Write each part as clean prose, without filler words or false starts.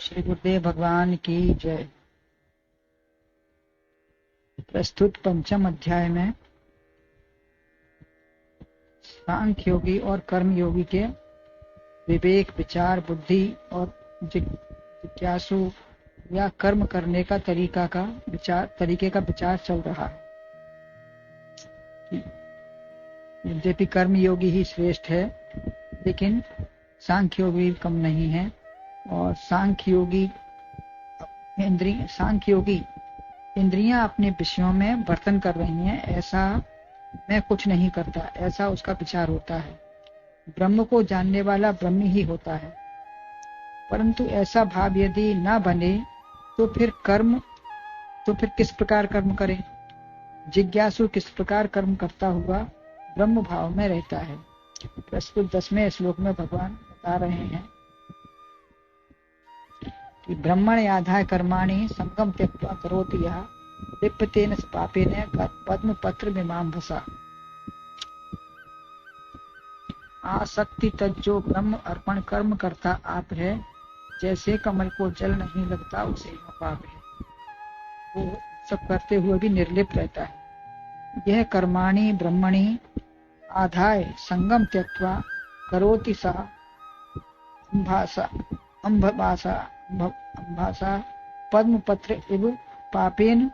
श्री गुरुदेव भगवान की जय। प्रस्तुत पंचम अध्याय में सांख्य योगी और कर्म योगी के विवेक, विचार, बुद्धि और जिज्ञासु या कर्म करने का तरीके का विचार चल रहा है। यद्यपि कर्म योगी ही श्रेष्ठ है, लेकिन सांख्य योगी कम नहीं है। और सांख्य योगी इंद्रियां अपने विषयों में वर्तन कर रही हैं, ऐसा मैं कुछ नहीं करता, ऐसा उसका विचार होता है। ब्रह्म को जानने वाला ब्रह्म ही होता है। परंतु ऐसा भाव यदि ना बने तो फिर किस प्रकार कर्म करे? जिज्ञासु किस प्रकार कर्म करता हुआ ब्रह्म भाव में रहता है। प्रस्तुत 10वें श्लोक में भगवान बता रहे हैं कि ब्रह्मण याधाय कर्माणि संगम त्यक्त्वा करोति यः लिप्यतेन पापेन पद्म पत्र मीमांसा। आसक्ति तज्जो ब्रह्म अर्पण कर्म करता आप है, जैसे कमल को जल नहीं लगता उसे पाप है। वो सब करते हुए भी निर्लिप्त रहता है। यह कर्माणि ब्रह्मणि आधाय संगम त्यक्त्वा करोति सा अम्भासा पद्म पत्र इव पापेन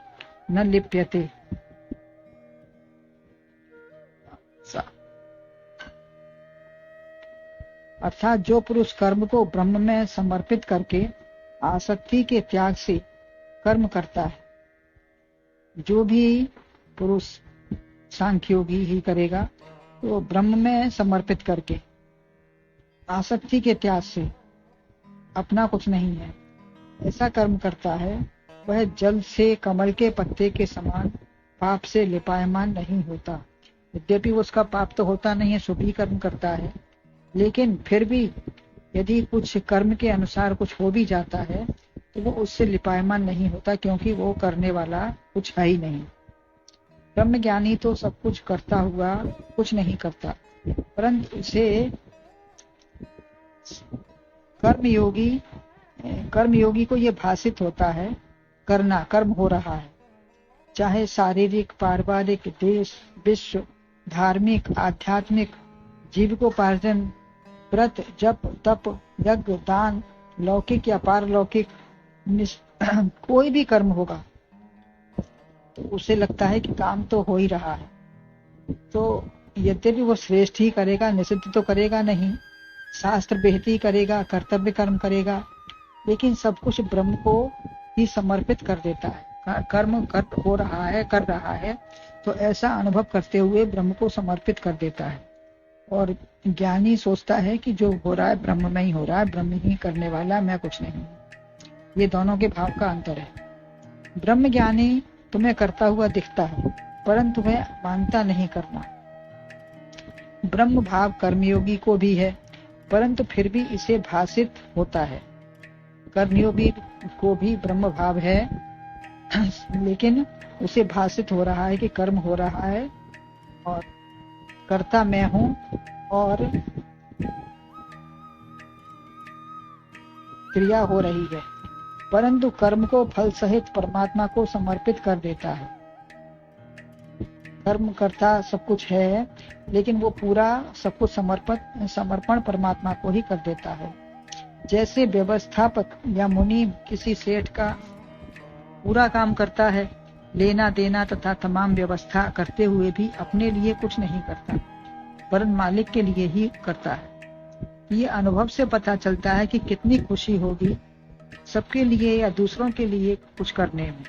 न लिप्यते। अर्थात जो पुरुष कर्म को ब्रह्म में समर्पित करके आसक्ति के त्याग से कर्म करता है, जो भी पुरुष सांख्य योगी ही करेगा, तो ब्रह्म में समर्पित करके आसक्ति के त्याग से अपना कुछ नहीं है ऐसा कर्म करता है, वह जल से कमल के पत्ते के समान पाप से लिपायमान नहीं होता। यद्यपि उसका पाप तो होता नहीं है, शुभ ही कर्म करता है, लेकिन फिर भी यदि कुछ कर्म के अनुसार कुछ हो भी जाता है तो वो उससे लिपायमान नहीं होता, क्योंकि वो करने वाला कुछ है ही नहीं। ब्रह्म ज्ञानी तो सब कुछ करता हुआ कुछ नहीं करता, परंतु उसे कर्म योगी को ये भासित होता है कर्म हो रहा है। चाहे शारीरिक, पारिवारिक, देश, विश्व, धार्मिक, आध्यात्मिक, जीविकोपार्जन, व्रत, जप, तप, यज्ञ, दान, लौकिक या पारलौकिक, कोई भी कर्म होगा तो उसे लगता है कि काम तो हो ही रहा है। तो यद्यपि वो श्रेष्ठ ही करेगा, निषिद्ध तो करेगा नहीं, शास्त्र विहित ही करेगा, कर्तव्य कर्म करेगा, लेकिन सब कुछ ब्रह्म को ही समर्पित कर देता है। कर्म कर रहा है तो ऐसा अनुभव करते हुए ब्रह्म को समर्पित कर देता है। और ज्ञानी सोचता है कि जो हो रहा है ब्रह्म में ही हो रहा है, ब्रह्म ही करने वाला, मैं कुछ नहीं। ये दोनों के भाव का अंतर है। ब्रह्म ज्ञानी तुम्हें करता हुआ दिखता है, परंतु वह मानता नहीं करना। ब्रह्म भाव कर्मयोगी को भी है, परंतु फिर भी इसे भासित होता है। कर्मयोगी को भी ब्रह्म भाव है, लेकिन उसे भासित हो रहा है कि कर्म हो रहा है और कर्ता मैं हूं और क्रिया हो रही है। परंतु कर्म को फल सहित परमात्मा को समर्पित कर देता है। कर्म करता सब कुछ है, लेकिन वो पूरा सब कुछ समर्पण परमात्मा को ही कर देता है। जैसे व्यवस्थापक या मुनि किसी सेठ का पूरा काम करता है, लेना देना तथा तमाम व्यवस्था करते हुए भी अपने लिए कुछ नहीं करता, वरन मालिक के लिए ही करता है। ये अनुभव से पता चलता है कि कितनी खुशी होगी सबके लिए या दूसरों के लिए कुछ करने में।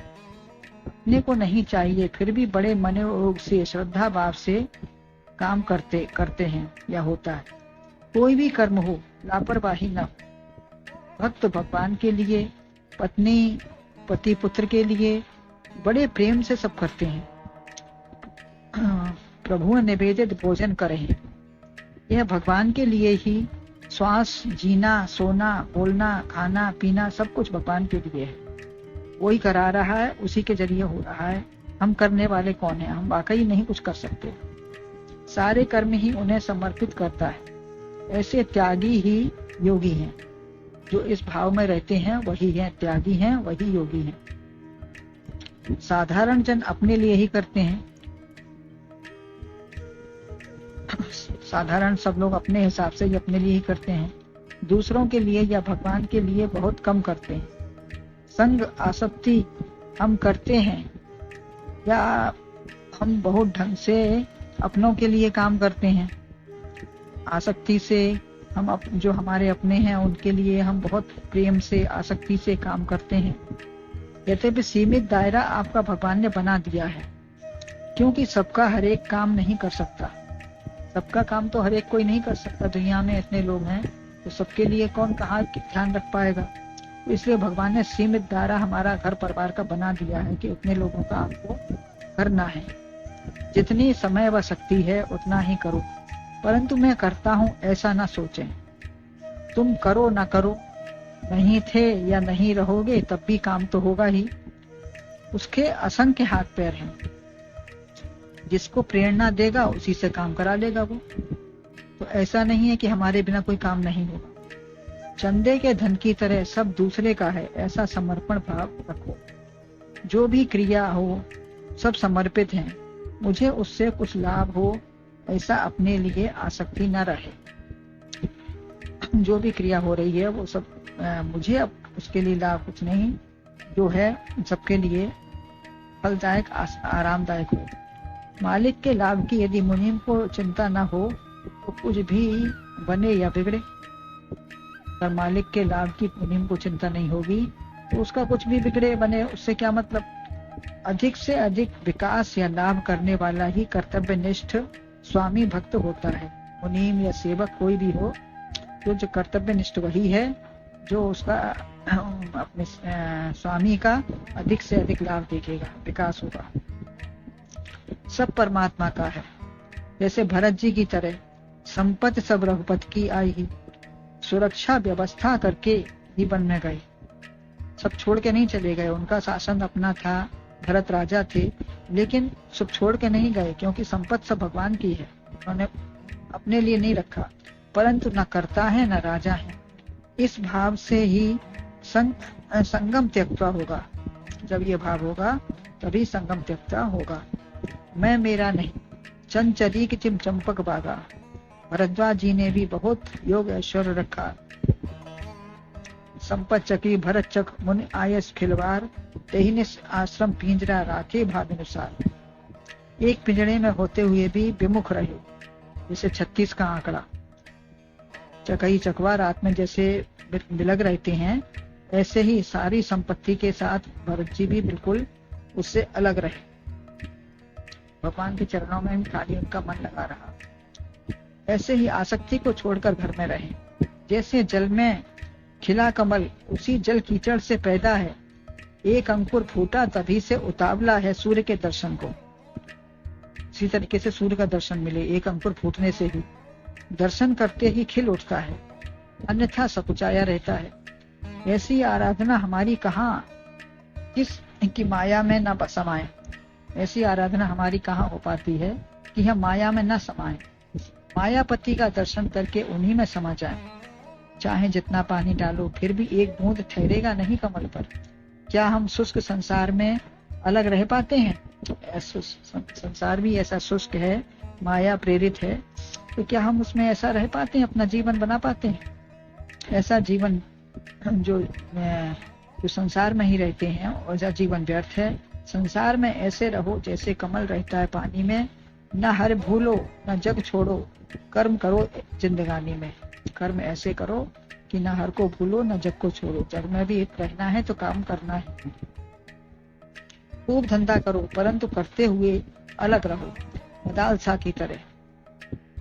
अपने को नहीं चाहिए, फिर भी बड़े मनोयोग से, श्रद्धा भाव से काम करते हैं या होता है। कोई भी कर्म हो, लापरवाही न हो। भक्त भगवान के लिए, पत्नी पति पुत्र के लिए बड़े प्रेम से सब करते हैं। प्रभु निवेदित भोजन करें, यह भगवान के लिए ही। श्वास, जीना, सोना, बोलना, खाना, पीना सब कुछ भगवान के लिए है। वही करा रहा है, उसी के जरिए हो रहा है। हम करने वाले कौन है? हम वाकई नहीं कुछ कर सकते। सारे कर्म ही उन्हें समर्पित करता है। ऐसे त्यागी ही योगी हैं। जो इस भाव में रहते हैं वही हैं त्यागी हैं, वही योगी हैं। साधारण जन अपने लिए ही करते हैं, साधारण सब लोग अपने हिसाब से ही अपने लिए ही करते हैं, दूसरों के लिए या भगवान के लिए बहुत कम करते हैं। संग आसक्ति हम करते हैं या हम बहुत ढंग से अपनों के लिए काम करते हैं। आसक्ति से हम जो हमारे अपने हैं उनके लिए हम बहुत प्रेम से आसक्ति से काम करते हैं। यद्यपि सीमित दायरा आपका भगवान ने बना दिया है, क्योंकि सबका हर एक काम नहीं कर सकता। सबका काम तो हर एक कोई नहीं कर सकता। दुनिया में इतने लोग हैं तो सबके लिए कौन कहाँ ध्यान रख पाएगा। इसलिए भगवान ने सीमित दायरा हमारा घर परिवार का बना दिया है कि उतने लोगों का आपको करना है। जितनी समय व शक्ति है उतना ही करो, परंतु मैं करता हूं ऐसा ना सोचें। तुम करो ना करो, नहीं थे या नहीं रहोगे तब भी काम तो होगा ही। उसके असंख्य हाथ पैर हैं, जिसको प्रेरणा देगा उसी से काम करा लेगा वो। तो ऐसा नहीं है कि हमारे बिना कोई काम नहीं होगा। चंदे के धन की तरह सब दूसरे का है, ऐसा समर्पण भाव रखो। जो भी क्रिया हो सब समर्पित हैं, मुझे उससे कुछ लाभ हो ऐसा अपने लिए आसक्ति न रहे। जो भी क्रिया हो रही है वो सब मुझे अब उसके लिए लाभ कुछ नहीं, जो है सबके लिए फलदायक आरामदायक हो। मालिक के लाभ की यदि मुनीम को चिंता न हो तो कुछ भी बने या बिगड़े। अगर मालिक के लाभ की मुनीम को चिंता नहीं होगी तो उसका कुछ भी बिगड़े बने उससे क्या मतलब। अधिक से अधिक विकास या लाभ करने वाला ही कर्तव्यनिष्ठ स्वामी भक्त होता है। मुनीम या सेवक कोई भी हो, तो जो कर्तव्यनिष्ठ वही है जो उसका अपने स्वामी का अधिक से अधिक लाभ देखेगा, विकास होगा। सब परमात्मा का है। जैसे भरत जी की तरह संपत्ति सब रघुपति की आई ही, सुरक्षा व्यवस्था करके ही वन में गए। सब छोड़ के नहीं चले गए, उनका शासन अपना था, भरत राजा थे, लेकिन सब छोड़ के नहीं गए क्योंकि संपत्ति सब भगवान की है। उन्होंने अपने लिए नहीं रखा, परंतु न करता है न राजा है। इस भाव से ही संगम त्यक्ता होगा। जब ये भाव होगा तभी संगम त्यक्ता होगा। मैं मेरा नहीं, चंचरी की चिम चंपक बागा। भरद्वाज जी ने भी बहुत योग ऐश्वर्य रखा। संपत चक्री भरत चक मुनि आयस खिलवार, तेहि आश्रम पिंजरा राखे भावानुसार। एक पिंजरे में होते हुए भी विमुख रहे, जैसे 36 का आंकड़ा। चकई चकवा रात में जैसे बिलग रहते हैं, ऐसे ही सारी संपत्ति के साथ भरत जी भी बिल्कुल उससे अलग रहे। भगवान के चरणों में खाली उनका मन लगा रहा। ऐसे ही आसक्ति को छोड़कर घर में रहे। जैसे जल में खिला कमल उसी जल कीचड़ से पैदा है, एक अंकुर फूटा तभी से उतावला है सूर्य के दर्शन को। इसी तरीके से सूर्य का दर्शन मिले, एक अंकुर फूटने से ही दर्शन करते ही खिल उठता है, अन्यथा सकुचाया रहता है। ऐसी आराधना हमारी कहाँ, किस की माया में न समाये। ऐसी आराधना हमारी कहाँ हो पाती है कि हम माया में न समाये। मायापति का दर्शन करके उन्हीं में समा जाए। चाहे जितना पानी डालो फिर भी एक बूंद ठहरेगा नहीं कमल पर। क्या हम शुष्क संसार में अलग रह पाते हैं? संसार भी ऐसा शुष्क है, माया प्रेरित है, तो क्या हम उसमें ऐसा रह पाते हैं, अपना जीवन बना पाते हैं? ऐसा जीवन जो संसार में ही रहते हैं वैसा जीवन व्यर्थ है। संसार में ऐसे रहो जैसे कमल रहता है पानी में, न हर भूलो न जग छोड़ो, कर्म करो जिंदगानी में। कर्म ऐसे करो कि न हर को भूलो न जग को छोड़ो। जग में भी रहना है तो काम करना है। खूब धंधा करो परंतु करते हुए अलग रहो, मदालसा की तरह।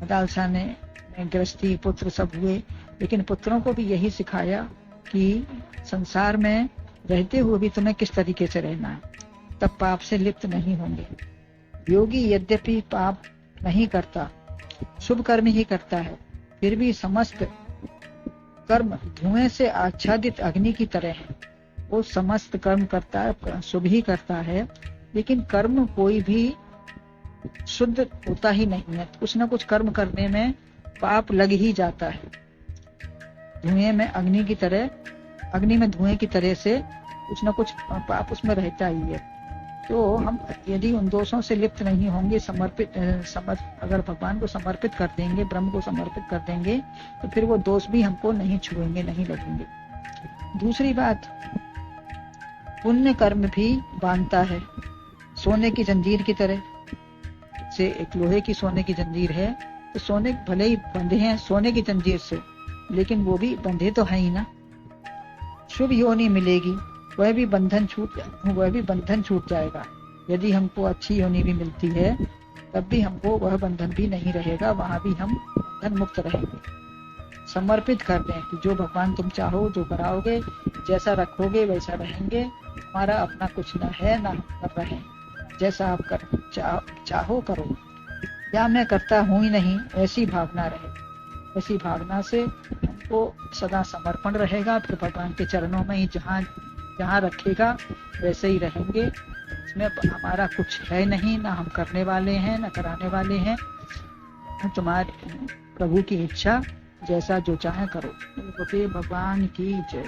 मदालसा ने गृहस्थी पुत्र सब हुए, लेकिन पुत्रों को भी यही सिखाया कि संसार में रहते हुए भी तुम्हें किस तरीके से रहना है, तब पाप से लिप्त नहीं होंगे। योगी यद्यपि पाप नहीं करता, शुभ कर्म ही करता है, फिर भी समस्त कर्म धुएं से आच्छादित अग्नि की तरह है। वो समस्त कर्म करता है, शुभ ही करता है, लेकिन कर्म कोई भी शुद्ध होता ही नहीं है। कुछ न कुछ कर्म करने में पाप लग ही जाता है। धुएं में अग्नि की तरह, अग्नि में धुएं की तरह से कुछ ना कुछ पाप उसमें रहता ही है। तो हम यदि उन दोषों से लिप्त नहीं होंगे, अगर भगवान को समर्पित कर देंगे, ब्रह्म को समर्पित कर देंगे, तो फिर वो दोष भी हमको नहीं छुएंगे, नहीं लगेंगे। दूसरी बात, पुण्य कर्म भी बांधता है, सोने की जंजीर की तरह से। एक लोहे की सोने की जंजीर है, तो सोने भले ही बंधे हैं सोने की जंजीर से, लेकिन वो भी बंधे तो है ही ना। शुभ योनि मिलेगी, वह भी बंधन छूट जाएगा। यदि हमको अच्छी योनि भी मिलती है, तब भी हमको वह बंधन भी नहीं रहेगा, वहां भी हम बंधन मुक्त रहेंगे। समर्पित कर दें कि जो भगवान तुम चाहो, जो कराओगे, जैसा रखोगे वैसा रहेंगे, हमारा अपना कुछ ना है ना हम कर रहे हैं, जैसा आप चाहो करो, या मैं करता हूं ही नहीं, ऐसी भावना रहे। ऐसी भावना से हमको सदा समर्पण रहेगा, फिर भगवान के चरणों में ही जहाँ रखेगा वैसे ही रहेंगे। इसमें हमारा कुछ है नहीं, ना हम करने वाले हैं ना कराने वाले हैं। तुम्हारे प्रभु की इच्छा, जैसा जो चाहे करो। भगवान की जय।